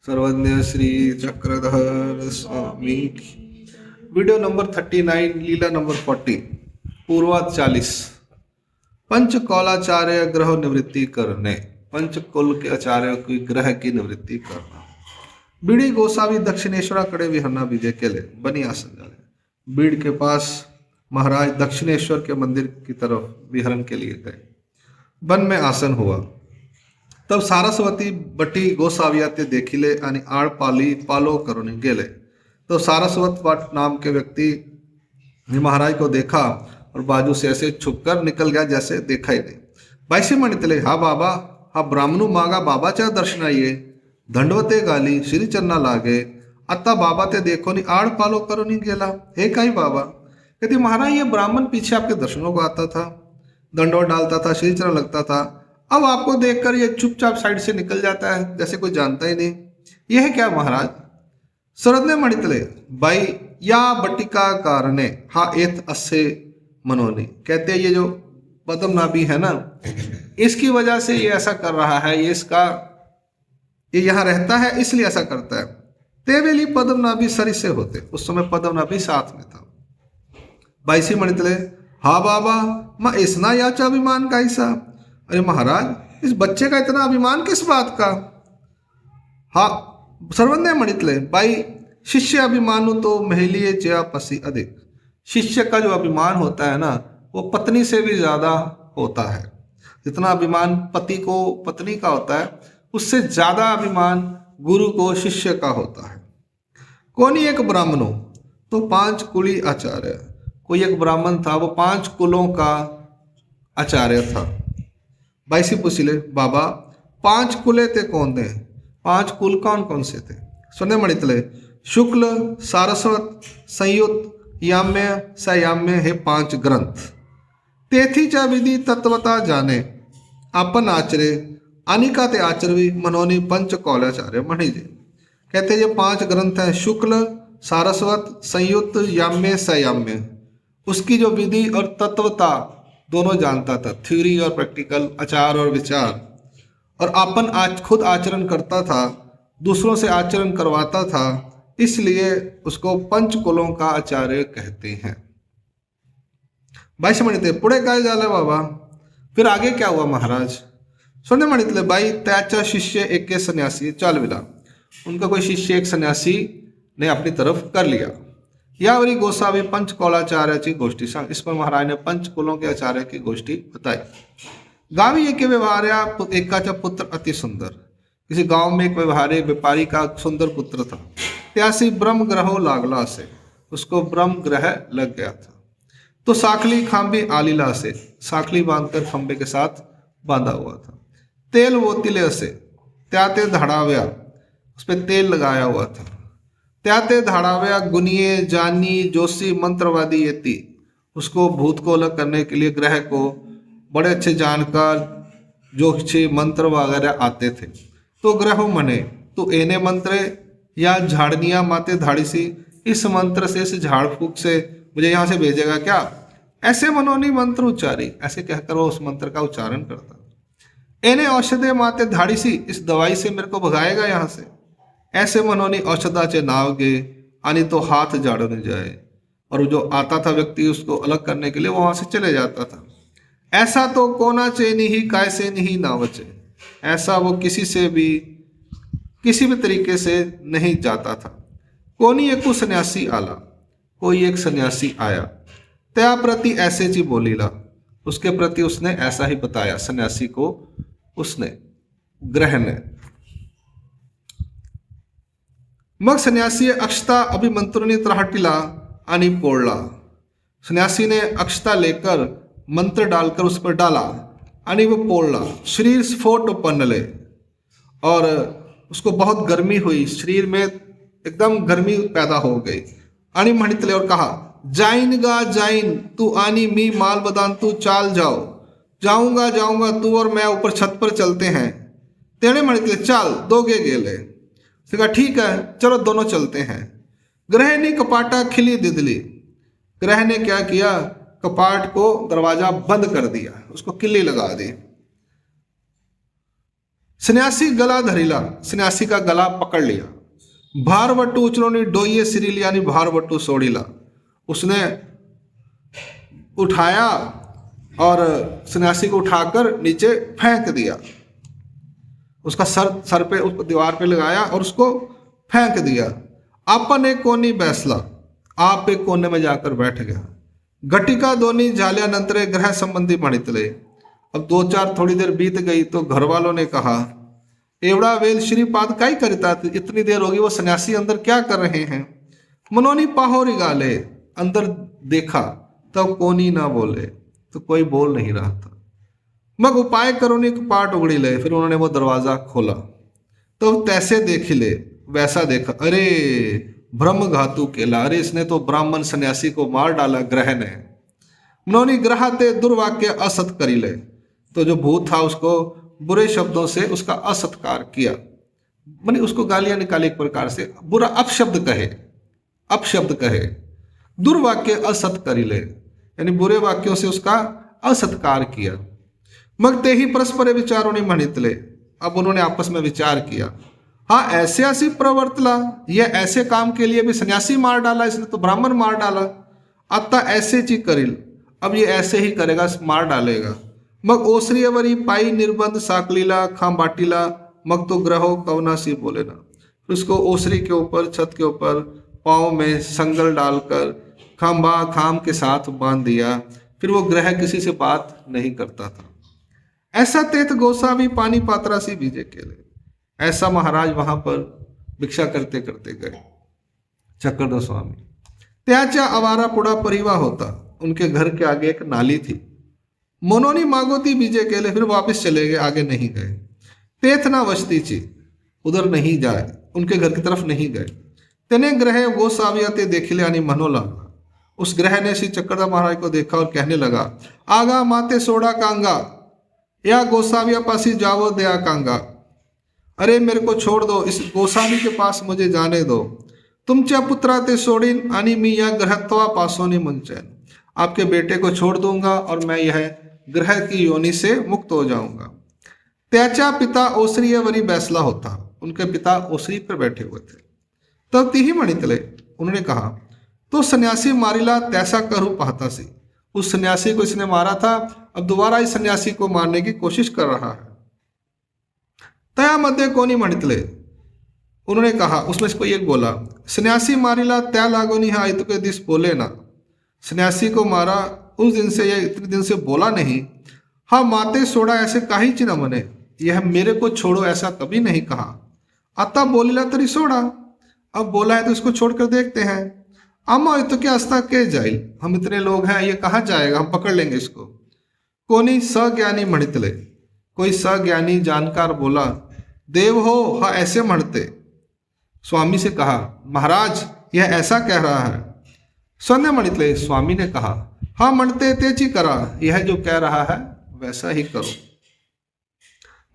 सर्वज्ञ श्री चक्रधर स्वामी की। Video number 39, लीला number 40, पूर्वात 40। पंचकौलाचार्य ग्रह निवृत्ति करने, पंचकुल के आचार्य की ग्रह की निवृत्ति करना। बीड़ी गोसावी दक्षिणेश्वरा कड़े विहरना विजय के लिए बनी आसन जाने। बीड़ के पास महाराज दक्षिणेश्वर के मंदिर की तरफ विहरण के लिए गए। वन में आसन हुआ। तब सारस्वती बटी गोसावियाते देखिले आणि आड़ पाली पालो करुणी गेले। तो सारस्वत भट्ट नाम के व्यक्ति ने महाराज को देखा और बाजू से ऐसे छुपकर निकल गया जैसे देखा ही नहीं। बाईसी मणितले हा बाबा हा ब्राह्मणु मागा बाबाच्या दर्शनाये दंडवते गाली श्री चरणा लागे आता बाबा ते देखो नी आड़ पालो करुणी गेला। हे काही बाबा, कहती महाराज ये ब्राह्मण पीछे आपके दर्शनों को आता था, दंडवत डालता था, श्री चरण लगता था, अब आपको देखकर ये चुपचाप साइड से निकल जाता है जैसे कोई जानता ही नहीं। यह है क्या महाराज? सरदने मणितले बाई या बटिका कारणे हा एत असे मनोनी। कहते हैं ये जो पद्मनाभी है ना, इसकी वजह से ये ऐसा कर रहा है, ये यहाँ रहता है इसलिए ऐसा करता है। तेवेली पद्मनाभी सरी से होते, उस समय पद्मनाभी साथ में था। बाईसी मणितले हा बाबा माँ इसना याचा अभिमान का ऐसा। अरे महाराज, इस बच्चे का इतना अभिमान किस बात का? हा सर्वज्ञ मणितले बाई शिष्य अभिमानु तो महिलिए जया पसी अधिक। शिष्य का जो अभिमान होता है ना, वो पत्नी से भी ज्यादा होता है। जितना अभिमान पति को पत्नी का होता है, उससे ज्यादा अभिमान गुरु को शिष्य का होता है। कोनी एक ब्राह्मणों तो 5 कुली आचार्य। कोई एक ब्राह्मण था, वो 5 कुलों का आचार्य था। बाईसी पूछिले बाबा 5 कुले थे कौन थे? 5 कुल कौन कौन से थे? सुने मणितले शुक्ल सारस्वत संयुक्त याम्य सयाम्य है 5 ग्रंथ। तेथी चा विधि तत्वता जाने अपन आचरे अनिका ते आचरवी मनोनी पंच कौलाचार्य मणिजे। कहते ये 5 ग्रंथ हैं, शुक्ल सारस्वत संयुक्त याम्य सयाम्य। उसकी जो विधि और तत्वता दोनों जानता था, थ्योरी और प्रैक्टिकल, आचार और विचार। और अपन खुद आचरण करता था, दूसरों से आचरण करवाता था, इसलिए उसको पंचकुलों का आचार्य कहते हैं। 22 मणितले पुढे काय झालं बाबा? फिर आगे क्या हुआ महाराज? सुने मणितले बाई त्याचा शिष्य एक सन्यासी चालविला। उनका कोई शिष्य एक सन्यासी ने अपनी तरफ कर लिया। यावरी गोसावी पंचकौलाचार्याची गोष्टी सांग। इस पर महाराज ने पंचकुलों के आचार्य की गोष्टी बताई। गावी एक व्यवहार्या एकाचा पुत्र अति सुंदर। किसी गांव में एक व्यवहार्य व्यापारी का सुंदर पुत्र था। त्यासी ब्रह्म ग्रहो लागला से, उसको ब्रह्म ग्रह लग गया था। तो साखली खांबी आलीला से, साखली बांधकर खंबे के साथ बांधा हुआ था। तेल वोतिले से, त्याते धड़ाव्या, उस पर तेल लगाया हुआ था। त्याते धाड़ाव्या गुनिये जानी जोशी मंत्रवादी येती। उसको भूत को अलग करने के लिए ग्रह को बड़े अच्छे जानकार जो अच्छे मंत्र वगैरह आते थे। तो ग्रह मने तो एने मंत्र या झाड़निया माते धाड़ी सी, इस मंत्र से, इस झाड़ फूक से मुझे यहाँ से भेजेगा क्या? ऐसे मनोनी मंत्र उच्चारी, ऐसे कहकर वो उस मंत्र का उच्चारण करता। एने औषधे माते धाड़ी सी, इस दवाई से मेरे को भगाएगा यहाँ से। ऐसे मनोनी औषधाचे नाव गे आनी तो हाथ जाड़ने जाए। और जो आता था व्यक्ति उसको अलग करने के लिए वो वहां से चले जाता था। ऐसा तो कोना चे नहीं काय से नहीं नावचे। ऐसा वो किसी भी तरीके से नहीं जाता था। कोनी एक सन्यासी आला, कोई एक सन्यासी आया। त्या प्रति ऐसे जी बोलीला, उसके प्रति उसने ऐसा ही बताया सन्यासी को, उसने ग्रह ने। मग सन्यासी अक्षता अभिमंत्रुनी त्राहटीला आणि पोड़ला। सन्यासी ने अक्षता लेकर मंत्र डालकर उस पर डाला आणि वो पोड़ला। शरीर स्फोट पन्नले, और उसको बहुत गर्मी हुई, शरीर में एकदम गर्मी पैदा हो गई। आणि म्हणितले और कहा जाइन तू आनी मी माल बदान तू चाल जाओ। जाऊंगा तू और मैं ऊपर छत पर चलते हैं। तेने म्हणितले चाल दोगे गेले। कहा ठीक है चलो दोनों चलते हैं। ग्रह ने कपाटा खिली दिदली। ग्रह ने क्या किया? कपाट को दरवाजा बंद कर दिया, उसको किल्ली लगा दी। सन्यासी गला धरिला, सन्यासी का गला पकड़ लिया। भारवटू उचलोनी डोइये सिरिल यानी भारवटू सोड़ीला, उसने उठाया और सन्यासी को उठाकर नीचे फेंक दिया। उसका सर पे उस दीवार पे लगाया और उसको फेंक दिया। अपन एक कोनी बैसला, आप एक कोने में जाकर बैठ गया। घटिका दोनी झाल्यानंतरे ग्रह संबंधी माणितले। अब 2-4 थोड़ी देर बीत गई तो घर वालों ने कहा, एवड़ा वेल श्रीपाद काई करता, इतनी देर होगी, वो सन्यासी अंदर क्या कर रहे हैं। मनोनी पाहोरी गाले, अंदर देखा तब कोनी ना बोले, तो कोई बोल नहीं रहा था। मग उपाय करोनी पाट उगड़ी ले, फिर उन्होंने वो दरवाजा खोला तो तैसे देख ले, वैसा देखा, अरे ब्रह्म घातु केला, अरे इसने तो ब्राह्मण सन्यासी को मार डाला ग्रह ने। मनोनी ग्रहते दुर्वाक्य असत करी ले, तो जो भूत था उसको बुरे शब्दों से उसका असत्कार किया, मानी उसको गालियां निकाली, एक प्रकार से बुरा अपशब्द कहे। दुर्वाक्य असत करी ले, यानी बुरे वाक्यों से उसका असत्कार किया। मग ते ही परस्पर विचारों ने मणितले, अब उन्होंने आपस में विचार किया, हाँ ऐसे ऐसी प्रवर्तला, यह ऐसे काम के लिए भी सन्यासी मार डाला, इसने तो ब्राह्मण मार डाला। अतः ऐसे ची करिल, अब ये ऐसे ही करेगा, मार डालेगा। मग ओसरियवरी पाई निर्बंध साकलीला खाम बाटीला, मग तो ग्रहो कवना सी बोले ना, फिर उसको ओसरी के ऊपर, छत के ऊपर पाँव में संगल डालकर खाम के साथ बांध दिया। फिर वो ग्रह किसी से बात नहीं करता था। ऐसा तेत गोसावी पानी पात्रा सी बीजे केले, ऐसा महाराज वहां पर भिक्षा करते करते गए। चक्रधर स्वामी त्याच्या आवारा पुड़ा परिवा होता, उनके घर के आगे एक नाली थी। मोनोनी मागोती बीजे केले, फिर वापस चले गए, आगे नहीं गए। तेथ ना वस्ती ची, उधर नहीं जाए, उनके घर की तरफ नहीं गए। तेने ग्रह गोसाविया ते देखिले यानी मनोला, उस ग्रह ने श्री चक्रधर महाराज को देखा और कहने लगा, आगा माते सोड़ा कांगा, या गोसाविया पासी जावो दया कांगा, अरे मेरे को छोड़ दो, इस गोसावी के पास मुझे जाने दो। तुमच्या पुत्रा ते सोडीन आणि मी या ग्रहत्वा पासोनी मुंचैन, आपके बेटे को छोड़ दूंगा और मैं यह ग्रह की योनि से मुक्त हो जाऊंगा। त्याचा पिता ओसरीयवरी बैसला होता, उनके पिता ओसरी पर बैठे हुए थे। तब तिही मणितले, उन्होंने कहा, तो सन्यासी मारिला तैसा करू पाहता सी, उस सन्यासी को इसने मारा था, अब दोबारा इस सन्यासी को मारने की कोशिश कर रहा है। तया मध्य कोनी मणितले, उन्होंने कहा, उसमें से कोई एक बोला, सन्यासी मारिला त्या लागोनी हा इतके दिस बोले ना, सन्यासी को मारा उस दिन से, यह इतने दिन से बोला नहीं। हाँ माते सोड़ा ऐसे काही ची न मने, यह मेरे को छोड़ो ऐसा कभी नहीं कहा। आता बोलिला तरी सोड़ा, अब बोला है तो इसको छोड़कर देखते हैं। अम्मा तो क्या अस्ता के जाइल, हम इतने लोग हैं, ये कहाँ जाएगा, हम पकड़ लेंगे इसको। कोनी सज्ञानी मणितले, कोई सज्ञानी जानकार बोला, देव हो हाँ ऐसे मणते। स्वामी से कहा, महाराज यह ऐसा कह रहा है। स्वर्ण मणितले, स्वामी ने कहा, हाँ मणते तेची करा, यह जो कह रहा है वैसा ही करो।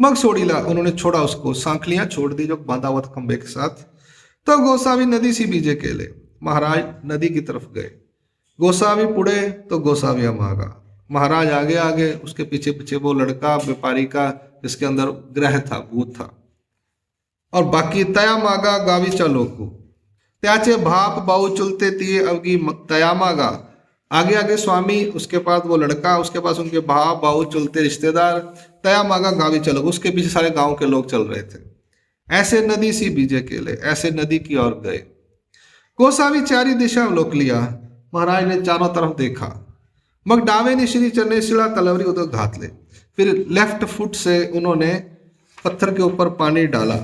मग सोड़ीला, उन्होंने छोड़ा उसको, सांखलियां छोड़ दी जो बांधा हुआ था खंबे के साथ। तो गोसावी नदी सी बीजे केले, महाराज नदी की तरफ गए। गोसावी पुड़े तो गोसाविया मांगा, महाराज आगे आगे, उसके पीछे पीछे वो लड़का व्यापारी का जिसके अंदर ग्रह था, भूत था, और बाकी तया मागा गावी चलोकू, त्याचे भाप बाऊ चुलते तिये अवगी तया मागा। आगे आगे स्वामी, उसके पास वो लड़का, उसके पास उनके भाप बाऊ चुलते रिश्तेदार, तया मागा गावी चलो, उसके पीछे सारे गांव के लोग चल रहे थे। ऐसे नदी सी बीजे केले, ऐसे नदी की ओर गए। गोसावी चारी दिशा अवलोक लिया, महाराज ने चारों तरफ देखा। मग डावे ने श्री चरने शिला तलवरी उधर घात ले, फिर लेफ्ट फुट से उन्होंने पत्थर के ऊपर पानी डाला।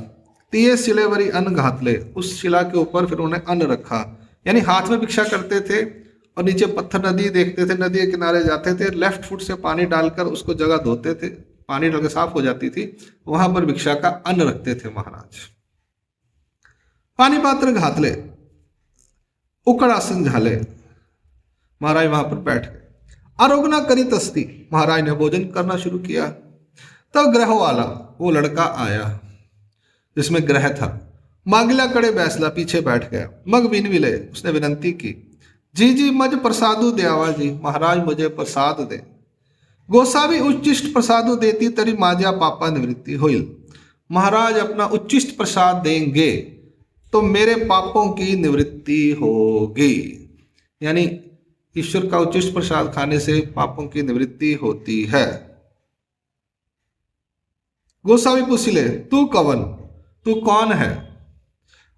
तिये शिलेवरी अन्न घात ले, उस शिला के ऊपर फिर उन्होंने अन्न रखा, यानी हाथ में भिक्षा करते थे और नीचे पत्थर नदी देखते थे, नदी के किनारे जाते थे, लेफ्ट फुट से पानी डालकर उसको जगह धोते थे, पानी डालकर साफ हो जाती थी, वहां पर भिक्षा का अन्न रखते थे महाराज। पानी पात्र घात ले, उकड़ आसन झाले, महाराज वहां पर बैठ गए। आरोगना करी तस्ती, महाराज ने भोजन करना शुरू किया। तब ग्रह वाला वो लड़का आया जिसमें ग्रह था, मागिला कड़े बैसला, पीछे बैठ गया। मग विनविले, उसने विनंती की, जी जी मज प्रसादु दयावा जी, महाराज मुझे प्रसाद दे। गोसावी उच्चिष्ट प्रसादु देती तरी माजा पापा निवृत्ति होइल, महाराज अपना उच्चिष्ट प्रसाद देंगे तो मेरे पापों की निवृत्ति होगी। यानी ईश्वर का उच्चिष्ट प्रसाद खाने से पापों की निवृत्ति होती है। गोसावी पूछिले तू कवन, तू कौन है?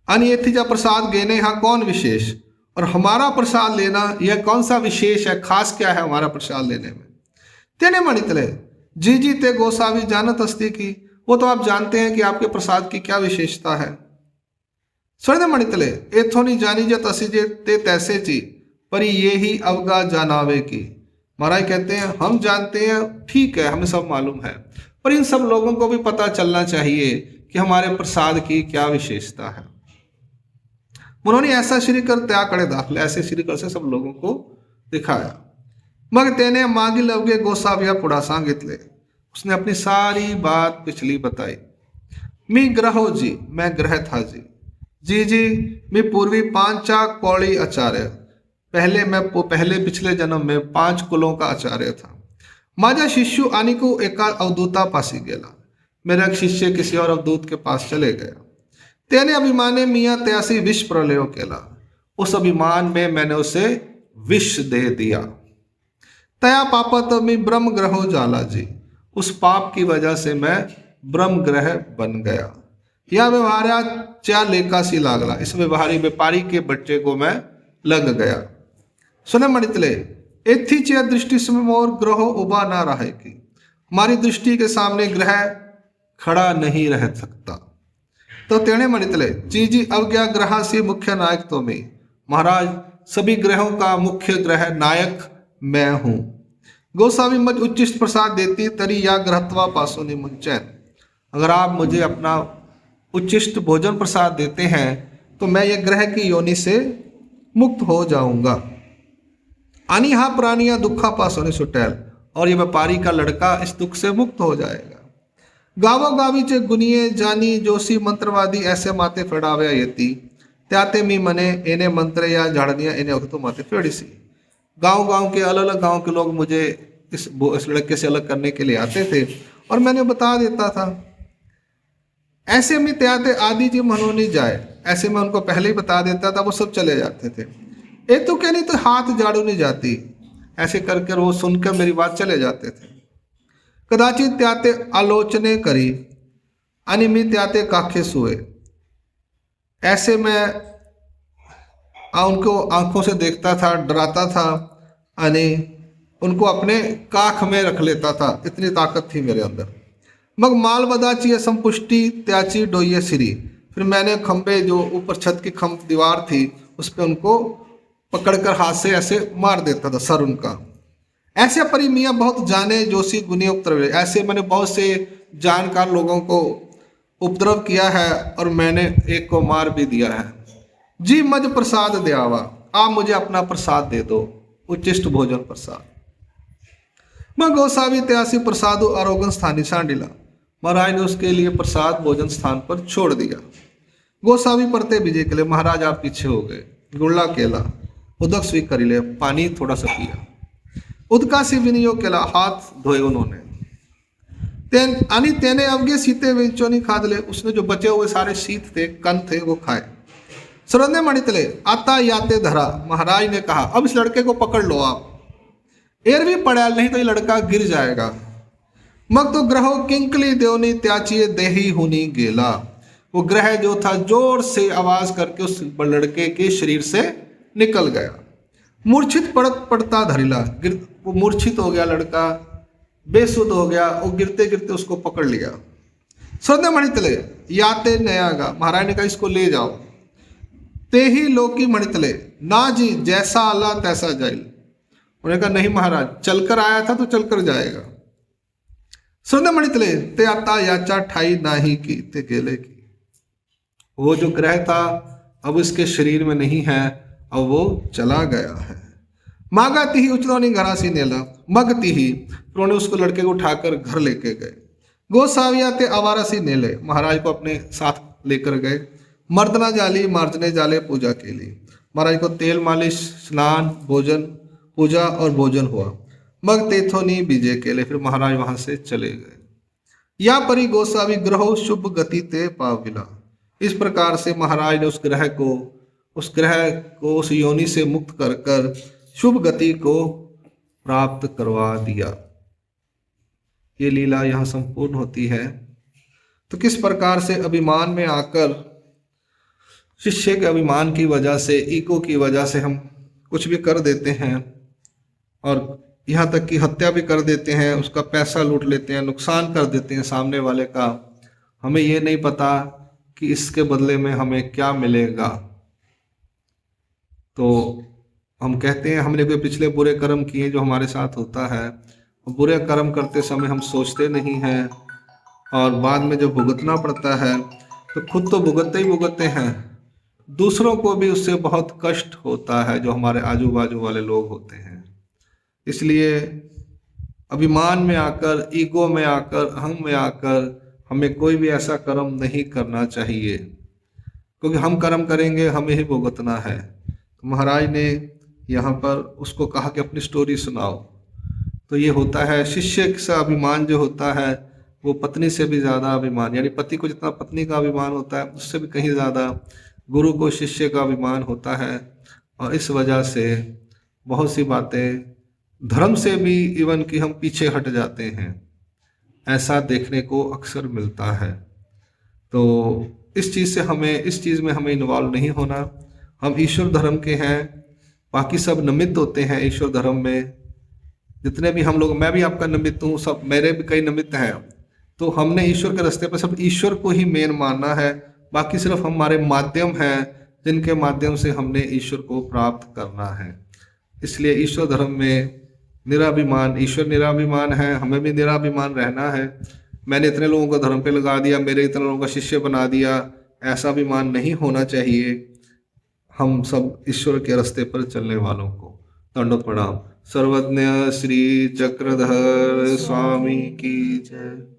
अनियथिजा प्रसाद गेने यहाँ कौन विशेष, और हमारा प्रसाद लेना यह कौन सा विशेष है, खास क्या है हमारा प्रसाद लेने में? तेने मणितले जी जी ते गोसावी जानत अस्ति की, वो तो आप जानते हैं कि आपके प्रसाद की क्या विशेषता है। स्वर्ण मणितले एथोनी जानी जत असिजे ते तैसे ची, पर ये ही अवगा जानावे की। महाराज कहते हैं हम जानते हैं, ठीक है, हमें सब मालूम है, पर इन सब लोगों को भी पता चलना चाहिए कि हमारे प्रसाद की क्या विशेषता है। उन्होंने ऐसा श्रीकर त्याग करे दाखले, ऐसे श्रीकर से सब लोगों को दिखाया। मग तेने मागिल अवगे गोसाविया पुड़ा सांगितले, उसने अपनी सारी बात पिछली बताई। मी ग्रहो जी, मैं ग्रह था जी, जी जी मी पूर्वी पांचा कौड़ी आचार्य, पहले पिछले जन्म में 5 कुलों का आचार्य था। माझा शिष्यु आनिको एका अवधूता पासी गेला, मेरा एक शिष्य किसी और अवधूत के पास चले गया। तेने अभिमाने मियाँ त्यासी विष प्रलयो केला, उस अभिमान में मैंने उसे विष दे दिया। तया पापत मी ब्रह्म ग्रहो जाला जी, उस पाप की वजह से मैं ब्रह्म ग्रह बन गया। यह व्यवहार्या च्या लेका सी लागला, इस व्यवहारी व्यापारी के बच्चे को मैं लग गया। सुने मणितले एथी च्या दृष्टि से मोर ग्रह उबा ना रहे की, हमारी दृष्टि के सामने ग्रह खड़ा नहीं रह सकता। तो तेणे मणितले जी जी अवज्ञा ग्रह से मुख्य नायक तो मैं, महाराज सभी ग्रहों का मुख्य ग्रह नायक मैं हूं। गोसावी मज उच्चिष्ट प्रसाद देती तरी या ग्रहत्वा पासोनी मुंचैन, अगर आप मुझे अपना उच्चिष्ट भोजन प्रसाद देते हैं तो मैं ये ग्रह की योनि से मुक्त हो जाऊंगा। अनिहा प्राणिया दुखा पासोने सुटैल, और ये व्यापारी का लड़का इस दुख से मुक्त हो जाएगा। गावो गावी चे गुनिये जानी जोशी मंत्रवादी ऐसे माते फेड़ावे येती, त्याते मी मने एने मंत्र या झाड़निया एने वक्त माते फेड़ी सी। गांव के अलग अलग गांव के लोग मुझे इस लड़के से अलग करने के लिए आते थे और मैंने बता देता था। ऐसे में त्याते आदि जी मनोनी जाए, ऐसे में उनको पहले ही बता देता था, वो सब चले जाते थे। ए तो क्या नहीं तो हाथ झाड़ू नहीं जाती, ऐसे करके वो सुनकर मेरी बात चले जाते थे। कदाचित त्याते आलोचने करी, अनिमित त्याते काखे सुए, ऐसे में उनको आंखों से देखता था, डराता था, अनि उनको अपने काख में रख लेता था, इतनी ताकत थी मेरे अंदर। मग माल बदाची संपुष्टि त्याची डोइये सिरी, फिर मैंने खंबे जो ऊपर छत की दीवार थी उस पर उनको पकड़कर हाथ से ऐसे मार देता था सर उनका। ऐसे परी मियाँ बहुत जाने जोशी गुनी उपद्रव, ऐसे मैंने बहुत से जानकार लोगों को उपद्रव किया है और मैंने एक को मार भी दिया है। जी मज प्रसाद दयावा, आप मुझे अपना प्रसाद दे दो, उच्चिष्ट भोजन प्रसाद। मैं गोसावी त्यासी प्रसाद आरोगन स्थानी सांडिला, महाराज ने उसके लिए प्रसाद भोजन स्थान पर छोड़ दिया। गोसावी परते विजय के लिए, महाराज आप पीछे हो गए। गुड़ला केला उदक स्वीकार ले, पानी थोड़ा सा पिया। उदका से विनियोग केला, हाथ धोए उन्होंने। तेने अवगे सीते विचोनी खाद ले, उसने जो बचे हुए सारे शीत थे, कन थे, वो खाए। सरन्य मणितले आता याते धरा, महाराज ने कहा अब इस लड़के को पकड़ लो आप, एर भी पड़ा नहीं तो ये लड़का गिर जाएगा। मग तो ग्रहो किंकली देवनी त्याचिए देही हुनी गेला, वो ग्रह जो था जोर से आवाज करके उस लड़के के शरीर से निकल गया। मूर्छित पड़ता धरिला, वो मूर्छित हो गया लड़का, बेसुध हो गया, वो गिरते गिरते उसको पकड़ लिया। श्रद्धा मणितले याते नयागा, महाराज ने कहा इसको ले जाओ। ते ही लोकी मणितले ना जी जैसा आला तैसा जाइल, उन्होंने कहा नहीं महाराज, चलकर आया था तो चलकर जाएगा। श्रद्धा मणितले ते आता याचा ठाई नाही की ते गेले की, वो जो ग्रह था अब इसके शरीर में नहीं है, अब वो चला गया है। मागा तिही उचलोनी घरासी नेला, मगती ही उन्होंने उसको लड़के को उठाकर घर लेके गए। गोसाविया ते आवारासी नेले, महाराज को अपने साथ लेकर गए। मर्दना जाली मार्जने जाले पूजा के लिए, महाराज को तेल मालिश, स्नान, भोजन, पूजा और भोजन हुआ। मग तेथोनी बीजे के लिए, फिर महाराज वहां से चले गए। या परि गोसावी ग्रहो शुभ गति ते पाविला। इस प्रकार से महाराज ने उस योनि से मुक्त कर कर शुभ गति को प्राप्त करवा दिया। ये लीला यहाँ संपूर्ण होती है। तो किस प्रकार से अभिमान में आकर, शिष्य के अभिमान की वजह से, ईगो की वजह से हम कुछ भी कर देते हैं और यहाँ तक कि हत्या भी कर देते हैं, उसका पैसा लूट लेते हैं, नुकसान कर देते हैं सामने वाले का। हमें ये नहीं पता कि इसके बदले में हमें क्या मिलेगा। तो हम कहते हैं हमने कोई पिछले बुरे कर्म किए जो हमारे साथ होता है। बुरे कर्म करते समय हम सोचते नहीं हैं और बाद में जब भुगतना पड़ता है तो खुद तो भुगतते ही भुगतते हैं, दूसरों को भी उससे बहुत कष्ट होता है जो हमारे आजू बाजू वाले लोग होते हैं। इसलिए अभिमान में आकर, ईगो में आकर, अहम में आकर हमें कोई भी ऐसा कर्म नहीं करना चाहिए, क्योंकि हम कर्म करेंगे हमें ही भुगतना है। तो महाराज ने यहाँ पर उसको कहा कि अपनी स्टोरी सुनाओ। तो ये होता है शिष्य का अभिमान जो होता है वो पत्नी से भी ज़्यादा अभिमान, यानी पति को जितना पत्नी का अभिमान होता है उससे भी कहीं ज़्यादा गुरु को शिष्य का अभिमान होता है। और इस वजह से बहुत सी बातें धर्म से भी इवन कि हम पीछे हट जाते हैं, ऐसा देखने को अक्सर मिलता है। तो इस चीज़ में हमें इन्वॉल्व नहीं होना। हम ईश्वर धर्म के हैं, बाकी सब निमित्त होते हैं ईश्वर धर्म में। जितने भी हम लोग, मैं भी आपका निमित्त हूँ, सब मेरे भी कई निमित्त हैं। तो हमने ईश्वर के रास्ते पर सब ईश्वर को ही मेन मानना है, बाकी सिर्फ हमारे माध्यम हैं जिनके माध्यम से हमने ईश्वर को प्राप्त करना है। इसलिए ईश्वर धर्म में निराभिमान, ईश्वर निराभिमान है, हमें भी निराभिमान रहना है। मैंने इतने लोगों को धर्म पे लगा दिया, मेरे इतने लोगों का शिष्य बना दिया, ऐसा अभिमान नहीं होना चाहिए। हम सब ईश्वर के रास्ते पर चलने वालों को दंडोत प्रणाम। सर्वज्ञ श्री चक्रधर स्वामी की जय।